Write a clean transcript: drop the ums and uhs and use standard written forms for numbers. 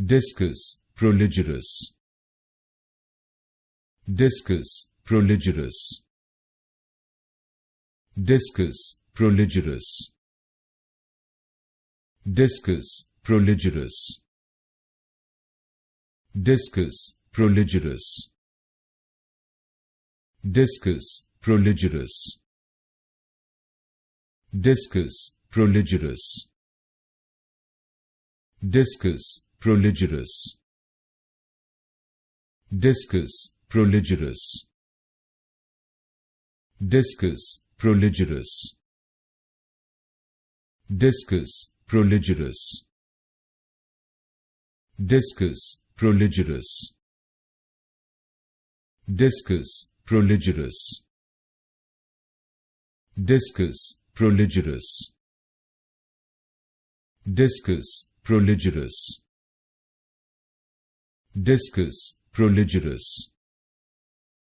Discus Proligerus. Discus Proligerus. Discus Proligerus. Discus Proligerus. Discus Proligerus. Discus Proligerus. Discus Proligerus. Discus Proligerus. Discus Proligerus. Discus Proligerus. Discus Proligerus. Discus Proligerus. Discus Proligerus. Discus Proligerus. Discus Proligerus. Discus Proligerus.